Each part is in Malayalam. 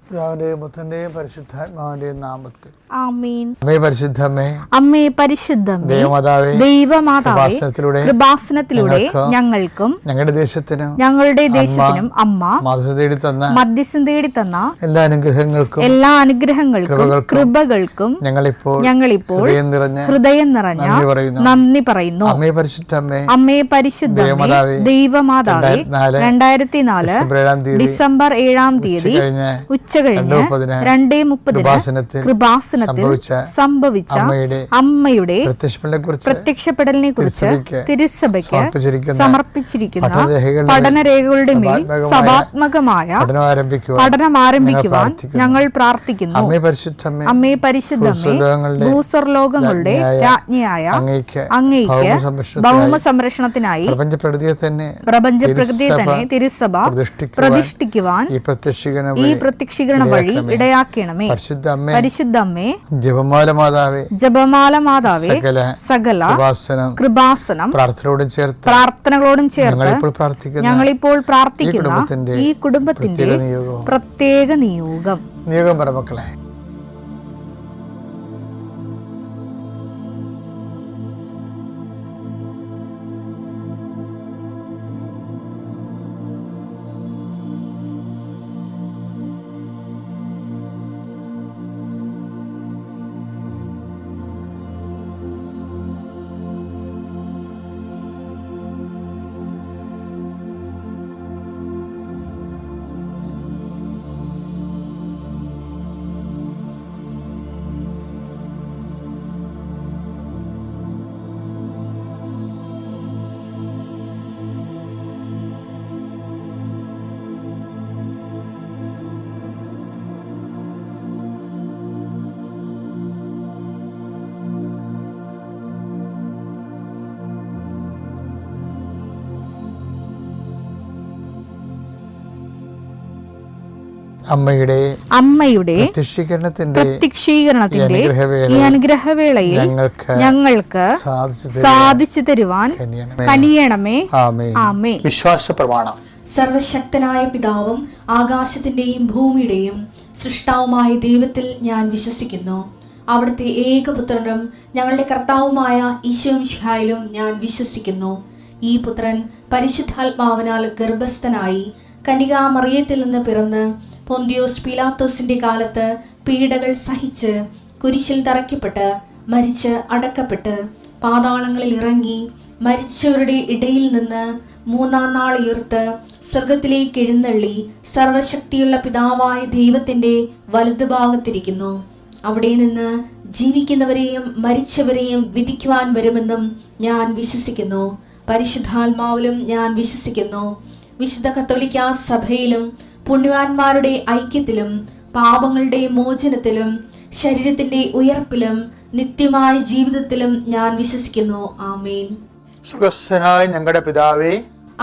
പിതാവിന്റെയും പുത്രന്റെയും പരിശുദ്ധാത്മാവിന്റെയും നാമത്തിൽ ആമേൻ. അമ്മേ പരിശുദ്ധമേ, അമ്മേ പരിശുദ്ധമേ, ദൈവമാതാവേ, കൃപാസനത്തിലൂടെ ഞങ്ങൾക്കും ഞങ്ങളുടെ ദേശത്തിനും അമ്മ മധ്യസ്ഥം തേടി തന്ന എല്ലാ അനുഗ്രഹങ്ങൾക്കും കൃപകൾക്കും ഞങ്ങളിപ്പോൾ ഹൃദയം നിറഞ്ഞ നന്ദി പറയുന്നു. അമ്മേ പരിശുദ്ധമേ, ദൈവമാതാവേ, 2004 ഡിസംബർ 7-ാം തീയതി ഉച്ചകഴിഞ്ഞ് 2:30 കൃപാസനത്തിൽ സംഭവിച്ച അമ്മയുടെ പ്രത്യക്ഷപ്പെടലിനെ കുറിച്ച് തിരുസഭയ്ക്ക് സമർപ്പിച്ചിരിക്കുന്ന പഠനരേഖകളുടെ മേൽ സഭാത്മകമായ പഠനം ആരംഭിക്കുവാൻ ഞങ്ങൾ പ്രാർത്ഥിക്കുന്നു. അമ്മേ പരിശുദ്ധമേ, ഭൂസ്വർലോകങ്ങളുടെ രാജ്ഞിയായ അങ്ങേയ്ക്ക് ഭൗമ സംരക്ഷണത്തിനായി പ്രപഞ്ചപ്രകൃതിയെ തന്നെ തിരുസഭ പ്രതിഷ്ഠിക്കുവാൻ ഈ പ്രത്യക്ഷീകരണ വഴി ഇടയാക്കണമേ. പരിശുദ്ധമ്മേ, ജപമാല മാതാവേ, സകല കൃപാസനം പ്രാർത്ഥനകളോടും ചേർത്ത് ഞങ്ങളിപ്പോൾ പ്രാർത്ഥിക്കുന്ന ഈ കുടുംബത്തിന്റെ പ്രത്യേക നിയോഗം പറമക്കളെ. അമ്മയുടെ പ്രത്യക്ഷീകരണത്തിന്റെ ഈ അനുഗ്രഹവേളയിൽ ഞങ്ങൾക്ക് സാധിച്ചു തരുവാൻ കനിയണമേ. ആമേൻ. വിശ്വാസ പ്രമാണം. സർവശക്തനായ പിതാവും ആകാശത്തിന്റെയും ഭൂമിയുടെയും സൃഷ്ടാവുമായ ദൈവത്തിൽ ഞാൻ വിശ്വസിക്കുന്നു. അവിടുത്തെ ഏകപുത്രനും ഞങ്ങളുടെ കർത്താവുമായ ഈശോമിശിഹായിലും ഞാൻ വിശ്വസിക്കുന്നു. ഈ പുത്രൻ പരിശുദ്ധാത്മാവിനാൽ ഗർഭസ്ഥനായി കന്യകാമറിയത്തിൽ നിന്ന് പിറന്ന് പൊന്തിയോസ് പീലാത്തോസിന്റെ കാലത്ത് പീഡകൾ സഹിച്ച് കുരിശിൽ തറയ്ക്കപ്പെട്ട് മരിച്ച് അടക്കപ്പെട്ട് പാതാളങ്ങളിൽ ഇറങ്ങി മരിച്ചവരുടെ ഇടയിൽ നിന്ന് 3-ാം നാൾ ഉയർത്ത് സ്വർഗത്തിലേക്ക് എഴുന്നള്ളി സർവശക്തിയുള്ള പിതാവായ ദൈവത്തിന്റെ വലതുഭാഗത്തിരിക്കുന്നു. അവിടെ നിന്ന് ജീവിക്കുന്നവരെയും മരിച്ചവരെയും വിധിക്കുവാൻ വരുമെന്നും ഞാൻ വിശ്വസിക്കുന്നു. പരിശുദ്ധാത്മാവിലും ഞാൻ വിശ്വസിക്കുന്നു. വിശുദ്ധ കത്തോലിക്കാ സഭയിലും പുണ്യവാന്മാരുടെ ഐക്യത്തിലും പാപങ്ങളുടെ മോചനത്തിലും ശരീരത്തിന്റെ ഉയർപ്പിലും നിത്യമായ ജീവിതത്തിലും ഞാൻ വിശ്വസിക്കുന്നു. ആമേൻ. സുഖസ്ഥനായ ഞങ്ങളുടെ പിതാവേ,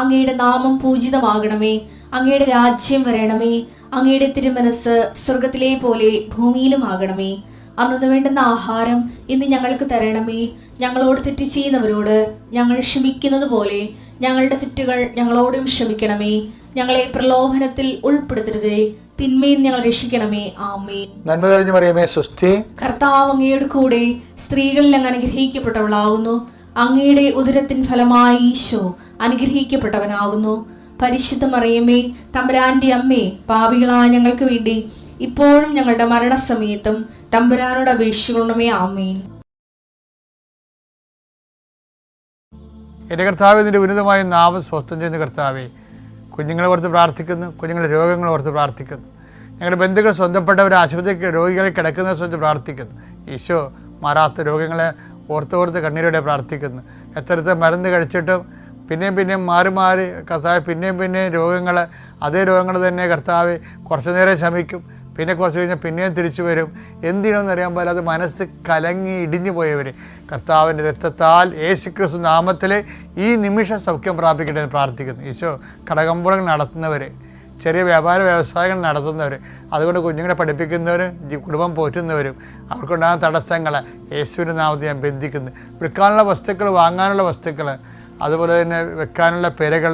അങ്ങയുടെ നാമം പൂജിതമാകണമേ. അങ്ങയുടെ രാജ്യം വരണമേ. അങ്ങയുടെ തിരുമനസ് സ്വർഗത്തിലെ പോലെ ഭൂമിയിലും ആകണമേ. അന്നു വേണ്ടുന്ന ആഹാരം ഇന്ന് ഞങ്ങൾക്ക് തരണമേ. ഞങ്ങളോട് തെറ്റ് ചെയ്യുന്നവരോട് ഞങ്ങൾ ക്ഷമിക്കുന്നത് പോലെ ഞങ്ങളുടെ തെറ്റുകൾ ഞങ്ങളോടും ക്ഷമിക്കണമേ. ഞങ്ങളെ പ്രലോഭനത്തിൽ ഉൾപ്പെടുത്തരുതേ, തിന്മയിൽ ഞങ്ങൾ രക്ഷിക്കണമേ. ആമേൻ. നന്മ നിറഞ്ഞ മറിയമേ, സ്വസ്തി. കർത്താവ് അങ്ങയുടെ കൂടെ സ്ത്രീകളിൽ അങ്ങ് അനുഗ്രഹിക്കപ്പെട്ടവളാകുന്നു. അങ്ങയുടെ ഉദരത്തിൻ ഫലമായി ഈശോ അനുഗ്രഹിക്കപ്പെട്ടവനാകുന്നു. പരിശുദ്ധ മറിയമേ, തമ്പുരാന്റെ അമ്മേ, പാപികളായ ഞങ്ങൾക്ക് വേണ്ടി ഇപ്പോഴും ഞങ്ങളുടെ മരണസമയത്തും തമ്പുരാനോട് അപേക്ഷിക്കണമേ. ആമേൻ. എൻ്റെ കർത്താവേ, നിന്റെ ഉന്നതമായ നാമം സ്വസ്ഥം ചെയ്യുന്ന കർത്താവേ, കുഞ്ഞുങ്ങളെ ഓർത്ത് പ്രാർത്ഥിക്കുന്നു, കുഞ്ഞുങ്ങളുടെ രോഗങ്ങളെ ഓർത്ത് പ്രാർത്ഥിക്കുന്നു, ഞങ്ങളുടെ ബന്ധുക്കൾ സ്വന്തപ്പെട്ടവർ ആശുപത്രി രോഗികളെ കിടക്കുന്ന സ്വന്തം പ്രാർത്ഥിക്കുന്നു. ഈശോ മാറാത്ത രോഗങ്ങളെ ഓർത്തോർത്ത് കണ്ണീരോടെ പ്രാർത്ഥിക്കുന്നു. എത്രത്തെ മരുന്ന് കഴിച്ചിട്ടും പിന്നെയും മാറി കർത്താവ് പിന്നെയും രോഗങ്ങൾ, അതേ രോഗങ്ങൾ തന്നെ കർത്താവ് കുറച്ചു നേരം ശമിക്കും, പിന്നെ കുറച്ച് കഴിഞ്ഞാൽ പിന്നെയും തിരിച്ചു വരും. എന്തിനാണെന്ന് അറിയാൻ പോലെ അത് മനസ്സ് കലങ്ങി ഇടിഞ്ഞു പോയവർ കർത്താവിൻ്റെ രക്തത്താൽ യേശുക്രിസ്തു നാമത്തിൽ ഈ നിമിഷം സൗഖ്യം പ്രാപിക്കട്ടെ എന്ന് പ്രാർത്ഥിക്കുന്നു. ഈശോ കടകമ്പോളങ്ങൾ നടത്തുന്നവർ, ചെറിയ വ്യാപാര വ്യവസായങ്ങൾ നടത്തുന്നവർ, അതുകൊണ്ട് കുഞ്ഞുങ്ങളെ പഠിപ്പിക്കുന്നവർ, കുടുംബം പോറ്റുന്നവരും അവർക്കുണ്ടാകുന്ന തടസ്സങ്ങൾ യേശുവിൻ്റെ നാമത്തിൽ ഞാൻ ബന്ധിക്കുന്നു. വിൽക്കാനുള്ള വസ്തുക്കൾ, വാങ്ങാനുള്ള വസ്തുക്കൾ, അതുപോലെ തന്നെ വെക്കാനുള്ള പുരകൾ,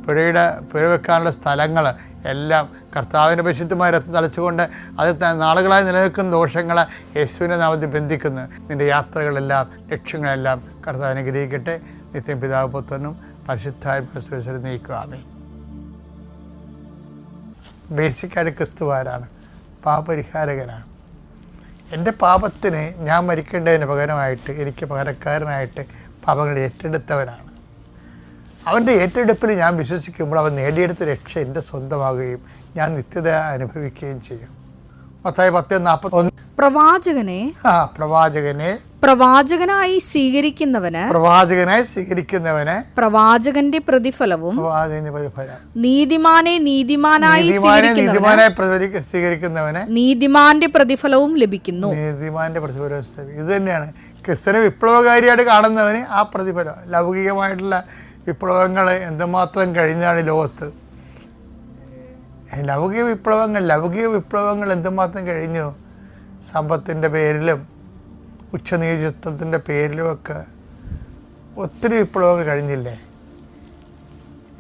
പുര വെക്കാനുള്ള സ്ഥലങ്ങൾ എല്ലാം കർത്താവിൻ്റെ പരിശുദ്ധമായ രക്തം തളിച്ചുകൊണ്ട് അത് നാളുകളായി നിലനിൽക്കുന്ന ദോഷങ്ങളെ യേശുവിൻ്റെ നാമത്തിൽ ബന്ധിക്കുന്നു. നിൻ്റെ യാത്രകളെല്ലാം ലക്ഷ്യങ്ങളെല്ലാം കർത്താവ് അനുഗ്രഹിക്കട്ടെ. നിത്യം പിതാവ് പുത്രനും പരിശുദ്ധാത്മാവിലും നയിക്കുക. ആമേൻ. ബേസിക്കായിട്ട് ക്രിസ്തു ആരാണ്? പാപപരിഹാരകനാണ്. എൻ്റെ പാപത്തിന് ഞാൻ മരിക്കേണ്ടതിന് പകരമായിട്ട് എനിക്ക് പകരക്കാരനായിട്ട് പാപങ്ങൾ ഏറ്റെടുത്തവനാണ്. അവൻ്റെ ഏറ്റെടുപ്പിൽ ഞാൻ വിശ്വസിക്കുമ്പോൾ അവൻ നേടിയെടുത്ത രക്ഷ എൻ്റെ സ്വന്തമാകുകയും ഞാൻ നിത്യത അനുഭവിക്കുകയും ചെയ്യും. മത്തായി 10:41. പ്രവാചകനെ പ്രവാചകനായി സ്വീകരിക്കുന്നവന് പ്രവാചകന്റെ പ്രതിഫലവും നീതിമാനെ നീതിമാനായി സ്വീകരിക്കുന്നവന് നീതിമാന്റെ പ്രതിഫലവും ലഭിക്കുന്നു. നീതിമാന്റെ പ്രതിഫലവും. ഇത് തന്നെയാണ് ക്രിസ്ത്യനെ വിപ്ലവകാരിയായിട്ട് കാണുന്നവന് ആ പ്രതിഫലം. ലൗകികമായിട്ടുള്ള വിപ്ലവങ്ങൾ എന്തുമാത്രം കഴിഞ്ഞാണ് ലോകത്ത്. ലൗകിക വിപ്ലവങ്ങൾ എന്തുമാത്രം കഴിഞ്ഞു. സമ്പത്തിൻ്റെ പേരിലും ഉച്ചനീചത്വത്തിൻ്റെ പേരിലുമൊക്കെ ഒത്തിരി വിപ്ലവങ്ങൾ കഴിഞ്ഞില്ലേ.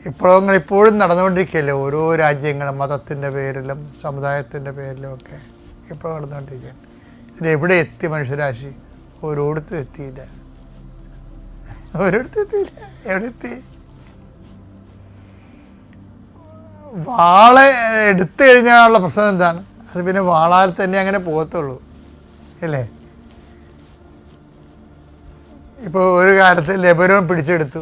വിപ്ലവങ്ങൾ ഇപ്പോഴും നടന്നുകൊണ്ടിരിക്കുകയല്ലേ. ഓരോ രാജ്യങ്ങളും മതത്തിൻ്റെ പേരിലും സമുദായത്തിൻ്റെ പേരിലുമൊക്കെ വിപ്ലവം നടന്നുകൊണ്ടിരിക്കുകയാണ്. ഇതെവിടെ എത്തി മനുഷ്യരാശി? ഓരോടത്തും എത്തിയില്ല. എവിടെ എത്തി? വാള എടുത്തു കഴിഞ്ഞാലുള്ള പ്രശ്നം എന്താണ്? അത് പിന്നെ വാളാൽ തന്നെ അങ്ങനെ പോകത്തുള്ളൂ അല്ലേ. ഇപ്പോൾ ഒരു കാലത്ത് ലെബനോൻ പിടിച്ചെടുത്തു.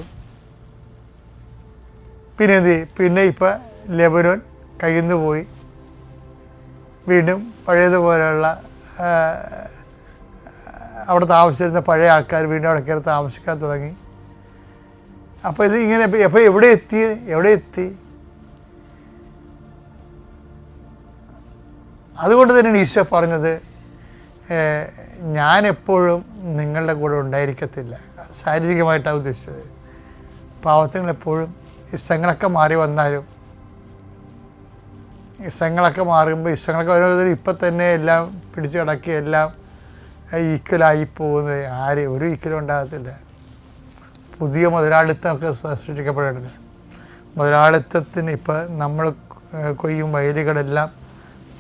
പിന്നെ ഇപ്പം ലെബനോൻ കയ്യിൽ നിന്ന് പോയി. വീണ്ടും പഴയതുപോലെയുള്ള അവിടെ താമസിച്ചിരുന്ന പഴയ ആൾക്കാർ വീണ്ടും അവിടെ കയറി താമസിക്കാൻ തുടങ്ങി. അപ്പോൾ ഇത് ഇങ്ങനെ അപ്പോൾ എവിടെ എത്തി? അതുകൊണ്ട് തന്നെയാണ് ഈശോ പറഞ്ഞത്, ഞാനെപ്പോഴും നിങ്ങളുടെ കൂടെ ഉണ്ടായിരിക്കത്തില്ല. ശാരീരികമായിട്ടാണ് ഉദ്ദേശിച്ചത്. പാവത്തങ്ങളെപ്പോഴും ഇഷ്ടങ്ങളൊക്കെ മാറി വന്നാലും ഇഷ്ടങ്ങളൊക്കെ മാറുമ്പോൾ ഇഷ്ടങ്ങളൊക്കെ ഓരോ ഇപ്പം തന്നെ എല്ലാം പിടിച്ചു കിടക്കി എല്ലാം ഈക്വലായി പോകുന്നത് ഒരു ഈക്വലും ഉണ്ടാകത്തില്ല. പുതിയ മുതലാളിത്തമൊക്കെ സൃഷ്ടിക്കപ്പെട്ടിട്ടില്ല. മുതലാളിത്തത്തിന് ഇപ്പം നമ്മൾ കൊയ്യും വയലുകളെല്ലാം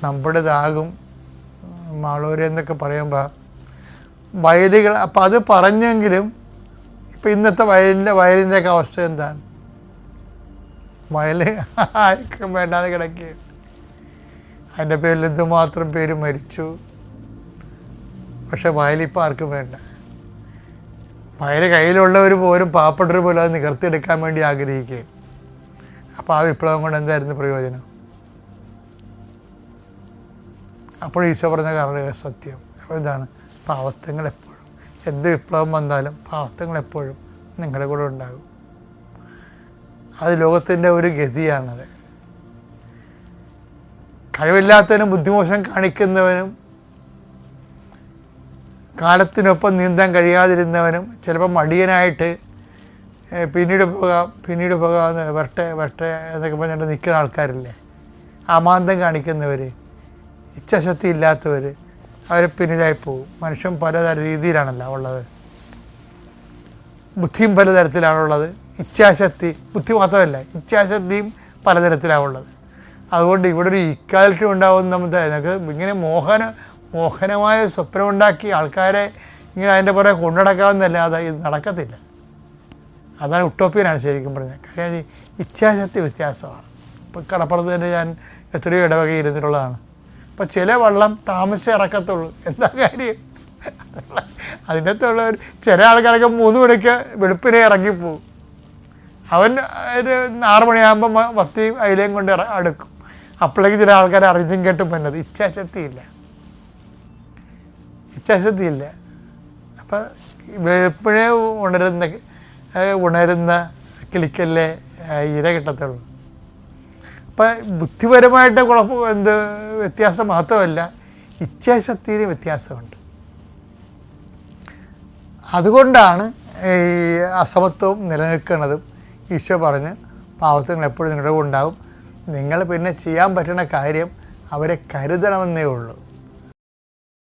നമ്മുടേതാകും മാളൂര് എന്നൊക്കെ പറയുമ്പോൾ വയലുകൾ. അപ്പം അത് പറഞ്ഞെങ്കിലും ഇപ്പം ഇന്നത്തെ വയലിൻ്റെയൊക്കെ അവസ്ഥ എന്താണ്? വയൽ ആർക്കും വേണ്ടാതെ കിടക്കുകയാണ്. അതിൻ്റെ പേരിൽ എന്തുമാത്രം പേര് മരിച്ചു. പക്ഷെ വയലിപ്പോൾ ആർക്കും വേണ്ട. വയൽ കയ്യിലുള്ളവർ പോലും പാവപ്പെട്ടവർ പോലും അത് നികർത്തിയെടുക്കാൻ വേണ്ടി ആഗ്രഹിക്കുകയും. അപ്പോൾ ആ വിപ്ലവം കൊണ്ട് എന്തായിരുന്നു പ്രയോജനം? അപ്പോൾ ഈശോ പറഞ്ഞ കാരണം സത്യം. അപ്പോൾ എന്താണ്? പാവത്തങ്ങളെപ്പോഴും എന്ത് വിപ്ലവം വന്നാലും പാവത്തങ്ങളെപ്പോഴും നിങ്ങളുടെ കൂടെ ഉണ്ടാകും. അത് ലോകത്തിൻ്റെ ഒരു ഗതിയാണത്. കഴിവില്ലാത്തവനും ബുദ്ധിമോശം കാണിക്കുന്നവനും കാലത്തിനൊപ്പം നീന്താൻ കഴിയാതിരുന്നവനും ചിലപ്പോൾ മടിയനായിട്ട് പിന്നീട് പോകാം വരട്ടെ എന്നൊക്കെ പറഞ്ഞിട്ട് നിൽക്കുന്ന ആൾക്കാരില്ലേ. അമാന്തം കാണിക്കുന്നവർ, ഇച്ഛാശക്തി ഇല്ലാത്തവർ, അവർ പിന്നിലായി പോകും. മനുഷ്യൻ പലതര രീതിയിലാണല്ലോ ഉള്ളത്. ബുദ്ധിയും പലതരത്തിലാണുള്ളത്. ഇച്ഛാശക്തി, ബുദ്ധി മാത്രമല്ല ഇച്ഛാശക്തിയും പലതരത്തിലാണുള്ളത്. അതുകൊണ്ട് ഇവിടെ ഒരു ഈക്വാലിറ്റി ഉണ്ടാകുന്ന നമുക്ക് ഇങ്ങനെ മോഹനമായ സ്വപ്നമുണ്ടാക്കി ആൾക്കാരെ ഇങ്ങനെ അതിൻ്റെ പുറകെ കൊണ്ടുനടക്കാവുന്നതല്ലാതെ ഇത് നടക്കത്തില്ല. അതാണ് ഉട്ടോപ്യനാണ് ശരിക്കും പറഞ്ഞത്. കാര്യം ഇച്ഛാശക്തി വ്യത്യാസമാണ്. ഇപ്പം കടപ്പുറത്ത് തന്നെ ഞാൻ എത്രയോ ഇടവകയിൽ ഇരുന്നിട്ടുള്ളതാണ്. അപ്പോൾ ചില വെള്ളം താമസിച്ച് ഇറക്കത്തുള്ളൂ. എന്താ കാര്യം? അതിൻ്റെ അകത്തുള്ളവർ ചില ആൾക്കാരൊക്കെ 3 മണിക്ക് വെളുപ്പിനെ ഇറങ്ങിപ്പോവും. അവൻ ഒരു 6 മണിയാകുമ്പോൾ വത്തിയും അയിലയും കൊണ്ട് അടുക്കും. അപ്പോഴേക്കും ചില ആൾക്കാർ അറിഞ്ഞും കേട്ടും വന്നത് ഇച്ഛാശക്തിയില്ല. അപ്പം വെളുപ്പിനെ ഉണരുന്ന കിളിക്കല്ലേ ഇര കിട്ടത്തുള്ളൂ. അപ്പം ബുദ്ധിപരമായിട്ട് വ്യത്യാസം മാത്രമല്ല, ഇച്ഛാശക്തിയിലും വ്യത്യാസമുണ്ട്. അതുകൊണ്ടാണ് ഈ അസമത്വവും നിലനിൽക്കുന്നതും. ഈശോ പറഞ്ഞ് പാവത്തങ്ങൾ എപ്പോഴും നിങ്ങളുടെ ഉണ്ടാവും. നിങ്ങൾ പിന്നെ ചെയ്യാൻ പറ്റുന്ന കാര്യം അവരെ കരുതണമെന്നേ ഉള്ളൂ.